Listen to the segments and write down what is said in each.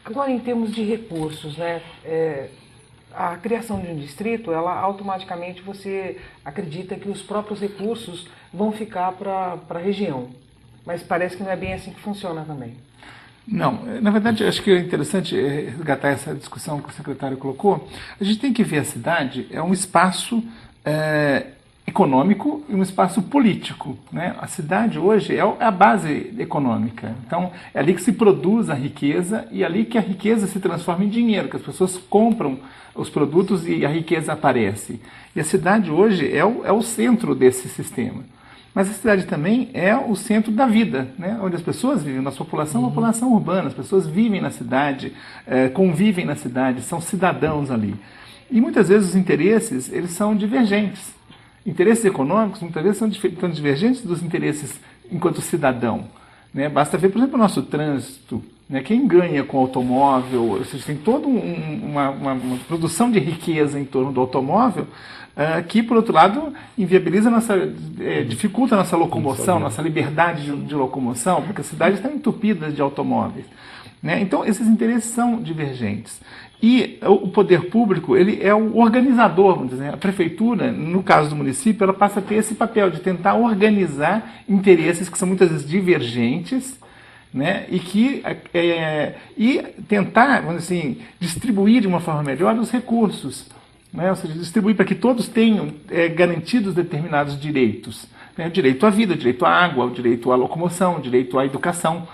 Agora, em termos de recursos, né? A criação de um distrito, ela automaticamente você acredita que os próprios recursos vão ficar para a região. Mas parece que não é bem assim que funciona também. Não, na verdade, acho que é interessante resgatar essa discussão que o secretário colocou. A gente tem que ver a cidade, é um espaço econômico e um espaço político, né? A cidade hoje é a base econômica. Então, é ali que se produz a riqueza e é ali que a riqueza se transforma em dinheiro, que as pessoas compram os produtos e a riqueza aparece. E a cidade hoje é o centro desse sistema. Mas a cidade também é o centro da vida, né? Onde as pessoas vivem. Nossa população é uma população urbana, as pessoas vivem na cidade, convivem na cidade, são cidadãos ali. E muitas vezes os interesses, eles são divergentes. Interesses econômicos, muitas vezes, são divergentes dos interesses enquanto cidadão, né? Basta ver, por exemplo, o nosso trânsito, né? Quem ganha com o automóvel, ou seja, tem toda uma produção de riqueza em torno do automóvel, que, por outro lado, inviabiliza dificulta a nossa locomoção, nossa liberdade de locomoção, porque a cidade está entupida de automóveis, né? Então, esses interesses são divergentes. E o poder público, ele é o organizador, vamos dizer. A prefeitura, no caso do município, ela passa a ter esse papel de tentar organizar interesses que são muitas vezes divergentes, né? E tentar, vamos dizer assim, distribuir de uma forma melhor os recursos, né? Ou seja, distribuir para que todos tenham garantidos determinados direitos, né? O direito à vida, o direito à água, o direito à locomoção, o direito à educação,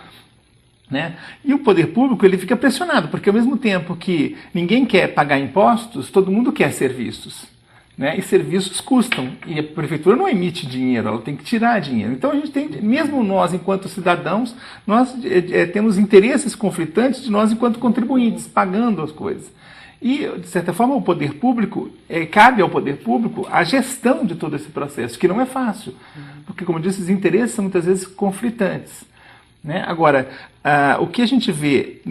né? E o poder público, ele fica pressionado, porque ao mesmo tempo que ninguém quer pagar impostos, todo mundo quer serviços, né? E serviços custam, e a prefeitura não emite dinheiro, ela tem que tirar dinheiro. Então a gente tem, mesmo nós enquanto cidadãos, nós temos interesses conflitantes de nós enquanto contribuintes, pagando as coisas. E, de certa forma, o poder público, cabe ao poder público a gestão de todo esse processo, que não é fácil, porque, como eu disse, os interesses são muitas vezes conflitantes, né? Agora, o que a gente vê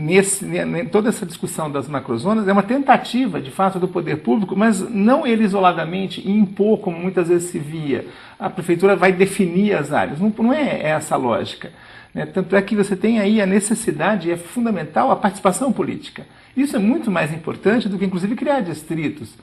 toda essa discussão das macrozonas é uma tentativa, de fato, do poder público, mas não ele isoladamente impor, como muitas vezes se via. A prefeitura vai definir as áreas. Não é essa a lógica, né? Tanto é que você tem aí a necessidade, e é fundamental, a participação política. Isso é muito mais importante do que, inclusive, criar distritos.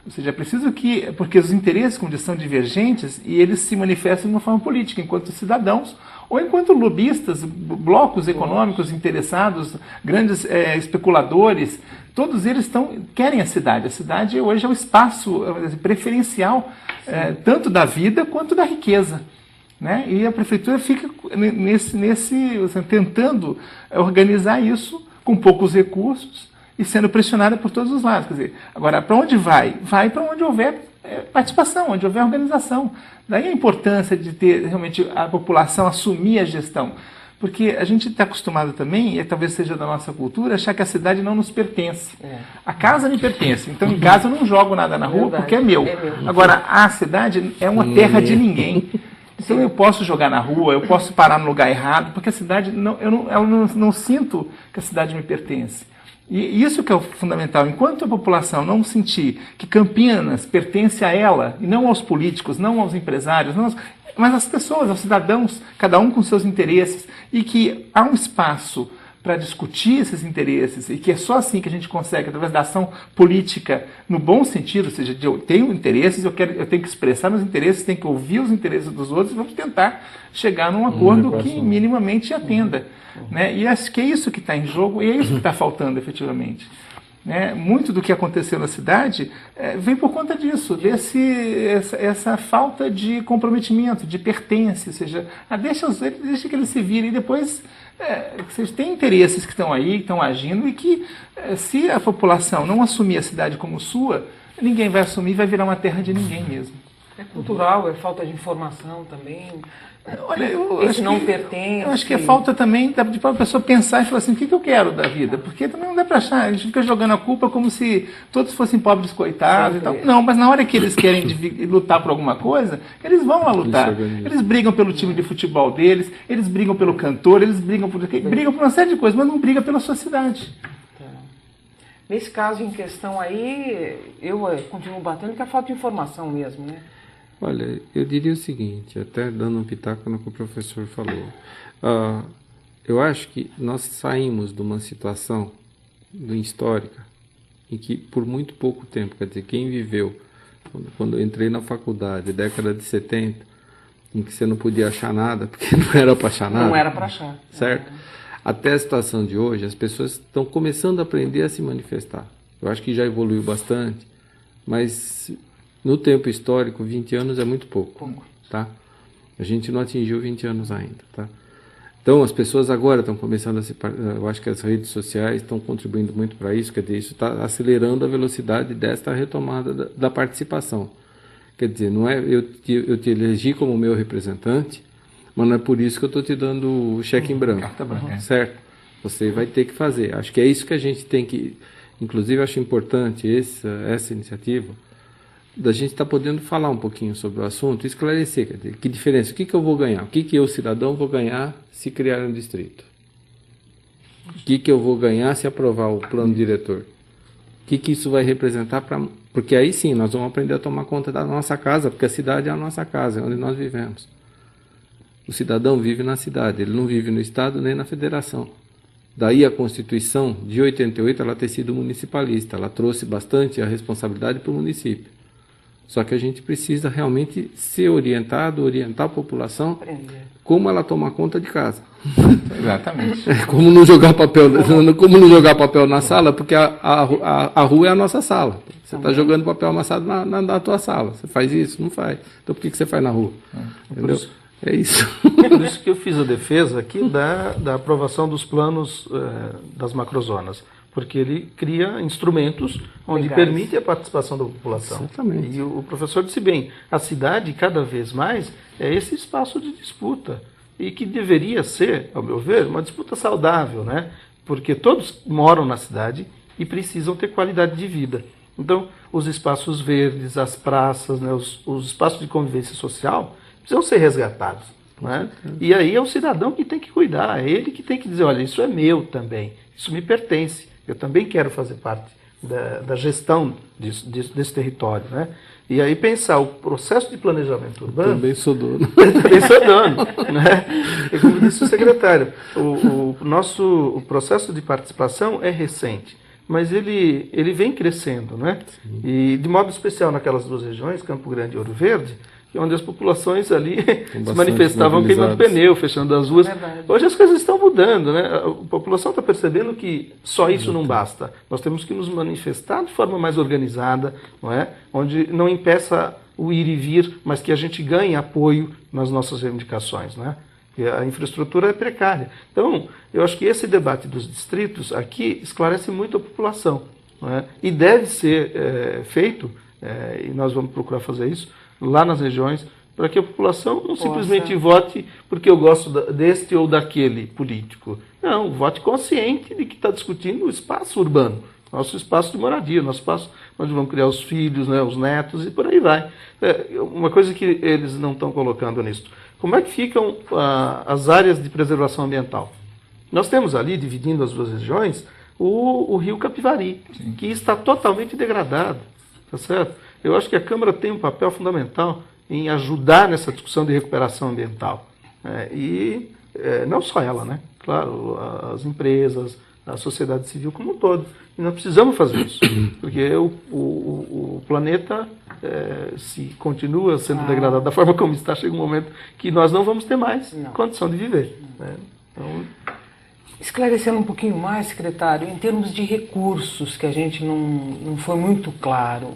Ou seja, é preciso porque os interesses, como dizem, são divergentes e eles se manifestam de uma forma política, enquanto cidadãos ou enquanto lobistas, blocos econômicos interessados, grandes especuladores, todos eles querem a cidade. A cidade hoje é o espaço preferencial, tanto da vida quanto da riqueza, né? E a prefeitura fica tentando organizar isso com poucos recursos e sendo pressionada por todos os lados. Quer dizer, agora, para onde vai? Vai para onde houver participação, onde houver organização. Daí a importância de ter realmente a população assumir a gestão. Porque a gente está acostumado também, e talvez seja da nossa cultura, achar que a cidade não nos pertence. A casa me pertence, então em casa eu não jogo nada na rua porque é meu. Agora, a cidade é uma terra de ninguém. Então eu posso jogar na rua, eu posso parar no lugar errado, porque a cidade, eu não sinto que a cidade me pertence. E isso que é o fundamental. Enquanto a população não sentir que Campinas pertence a ela, e não aos políticos, não aos empresários, mas às pessoas, aos cidadãos, cada um com seus interesses, e que há um espaço para discutir esses interesses, e que é só assim que a gente consegue, através da ação política, no bom sentido, ou seja, eu tenho interesses, eu tenho que expressar meus interesses, tenho que ouvir os interesses dos outros, e vamos tentar chegar num acordo que minimamente atenda. Né? E acho que é isso que está em jogo, e é isso que está faltando efetivamente. Né? Muito do que aconteceu na cidade vem por conta disso, essa falta de comprometimento, de pertence, ou seja, deixa que eles se virem e depois vocês têm interesses que estão aí, que estão agindo e que se a população não assumir a cidade como sua, ninguém vai assumir, vai virar uma terra de ninguém mesmo. É cultural, é falta de informação também. Olha, eu acho que é falta também de a pessoa pensar e falar assim, o que eu quero da vida? Porque também não dá para achar, a gente fica jogando a culpa como se todos fossem pobres coitados e tal. Não, mas na hora que eles querem lutar por alguma coisa, eles vão lá lutar. Eles brigam pelo time de futebol deles, eles brigam pelo cantor, eles brigam por uma série de coisas, mas não brigam pela sua cidade. Nesse caso em questão aí, eu continuo batendo que é falta de informação mesmo, né? Olha, eu diria o seguinte, até dando um pitaco no que o professor falou. Eu acho que nós saímos de uma situação histórica, em que por muito pouco tempo, quer dizer, quem viveu, quando eu entrei na faculdade, década de 70, em que você não podia achar nada, porque não era para achar nada. Não era para achar. Certo? Até a situação de hoje, as pessoas estão começando a aprender a se manifestar. Eu acho que já evoluiu bastante, mas no tempo histórico, 20 anos é muito pouco. Tá? A gente não atingiu 20 anos ainda. Tá? Então, as pessoas agora estão começando a se... Eu acho que as redes sociais estão contribuindo muito para isso, quer dizer, isso está acelerando a velocidade desta retomada da participação. Quer dizer, não é eu te elegi como meu representante, mas não é por isso que eu estou te dando o cheque em branco, certo? Você vai ter que fazer. Acho que é isso que a gente tem que... Inclusive, acho importante essa iniciativa, da gente estar podendo falar um pouquinho sobre o assunto, esclarecer, quer dizer, que diferença, o que eu vou ganhar, o que eu, cidadão, vou ganhar se criar um distrito? O que eu vou ganhar se aprovar o plano diretor? O que isso vai representar para... Porque aí sim, nós vamos aprender a tomar conta da nossa casa, porque a cidade é a nossa casa, é onde nós vivemos. O cidadão vive na cidade, ele não vive no Estado nem na Federação. Daí a Constituição de 88, ela ter sido municipalista, ela trouxe bastante a responsabilidade para o município. Só que a gente precisa realmente ser orientado, orientar a população como ela toma conta de casa. Exatamente. Como não jogar papel na sala, porque a rua é a nossa sala. Você está jogando papel amassado na tua sala. Você faz isso? Não faz. Então por que você faz na rua? Entendeu? É isso. Por isso que eu fiz a defesa aqui da aprovação dos planos das macrozonas. Porque ele cria instrumentos onde permite a participação da população. Exatamente. E o professor disse bem, a cidade, cada vez mais, é esse espaço de disputa. E que deveria ser, ao meu ver, uma disputa saudável, né? Porque todos moram na cidade e precisam ter qualidade de vida. Então, os espaços verdes, as praças, né, os espaços de convivência social precisam ser resgatados. Né? E aí é o cidadão que tem que cuidar, é ele que tem que dizer, olha, isso é meu também, isso me pertence, eu também quero fazer parte da gestão desse território. Né? E aí pensar o processo de planejamento urbano... Também sou dono. Também sou dono. Né? E como disse o secretário, o processo de participação é recente, mas ele vem crescendo. Né? E de modo especial naquelas duas regiões, Campo Grande e Ouro Verde, onde as populações ali se manifestavam queimando pneu, fechando as ruas. Hoje as coisas estão mudando, né? A população está percebendo que só isso não basta. Nós temos que nos manifestar de forma mais organizada, não é? Onde não impeça o ir e vir, mas que a gente ganhe apoio nas nossas reivindicações, né? E a infraestrutura é precária. Então, eu acho que esse debate dos distritos aqui esclarece muito a população, não é? E deve ser feito, e nós vamos procurar fazer isso, lá nas regiões, para que a população não simplesmente vote porque eu gosto deste ou daquele político. Não, vote consciente de que está discutindo o espaço urbano, nosso espaço de moradia, nosso espaço onde vamos criar os filhos, né, os netos e por aí vai. Uma coisa que eles não estão colocando nisso. Como é que ficam as áreas de preservação ambiental? Nós temos ali, dividindo as duas regiões, o rio Capivari, que está totalmente degradado. Tá certo? Eu acho que a Câmara tem um papel fundamental em ajudar nessa discussão de recuperação ambiental. Não só ela, né? Claro, as empresas, a sociedade civil como um todo. E nós precisamos fazer isso, porque o planeta, se continua sendo degradado da forma como está, chega um momento que nós não vamos ter mais condição de viver. Né? Então, esclarecendo um pouquinho mais, secretário, em termos de recursos, que a gente não foi muito claro,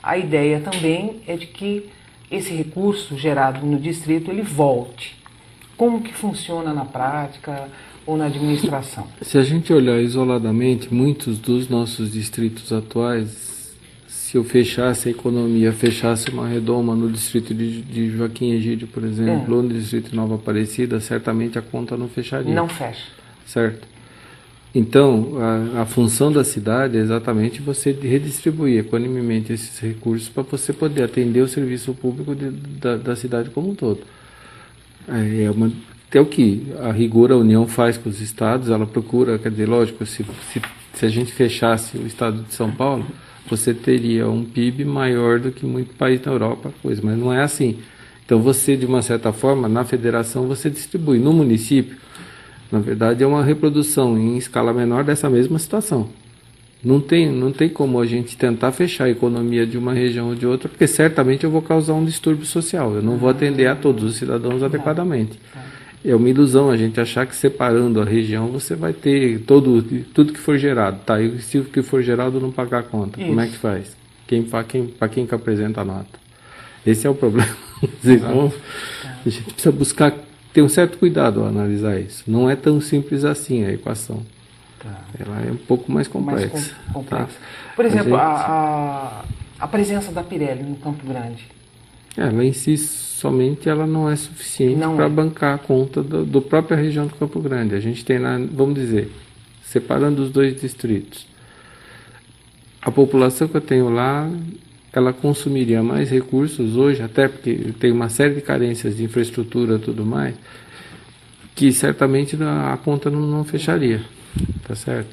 a ideia também é de que esse recurso gerado no distrito, ele volte. Como que funciona na prática ou na administração? Se a gente olhar isoladamente, muitos dos nossos distritos atuais, se eu fechasse a economia, fechasse uma redoma no distrito de Joaquim Egídio, por exemplo, ou no distrito de Nova Aparecida, certamente a conta não fecharia. Não fecha. Certo. Então, a função da cidade é exatamente você redistribuir equanimemente esses recursos para você poder atender o serviço público da cidade como um todo. É o que a rigor a União faz com os estados, ela procura, quer dizer, lógico, se a gente fechasse o estado de São Paulo, você teria um PIB maior do que muito país na Europa, mas não é assim. Então você, de uma certa forma, na federação você distribui. No município, na verdade, é uma reprodução em escala menor dessa mesma situação. Não tem como a gente tentar fechar a economia de uma região ou de outra, porque certamente eu vou causar um distúrbio social. Eu não vou atender a todos os cidadãos adequadamente. É uma ilusão a gente achar que separando a região você vai ter tudo que for gerado. Tá? E se o que for gerado não pagar a conta, como é que faz? Para quem que apresenta a nota? Esse é o problema. Então, a gente precisa buscar ter um certo cuidado ao analisar isso. Não é tão simples assim a equação. Ela é um pouco mais complexa. Tá? Por exemplo, a presença da Pirelli no Campo Grande. Ela em si somente ela não é suficiente para bancar a conta do própria região do Campo Grande. A gente tem lá, vamos dizer, separando os dois distritos. A população que eu tenho lá, ela consumiria mais recursos hoje, até porque tem uma série de carências de infraestrutura e tudo mais, que certamente a conta não fecharia. Tá certo?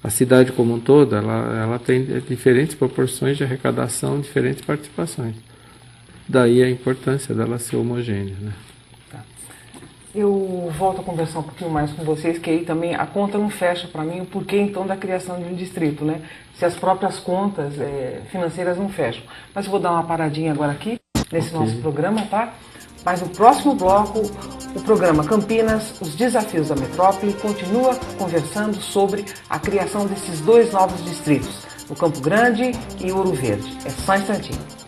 A cidade como um todo, ela tem diferentes proporções de arrecadação, diferentes participações. Daí a importância dela ser homogênea, né? Tá. Eu volto a conversar um pouquinho mais com vocês, que aí também a conta não fecha para mim o porquê então da criação de um distrito, né? Se as próprias contas financeiras não fecham. Mas eu vou dar uma paradinha agora aqui, nesse nosso programa, tá? Mas no próximo bloco, o programa Campinas, os desafios da metrópole, continua conversando sobre a criação desses 2 novos distritos, o Campo Grande e Ouro Verde. É só um instantinho.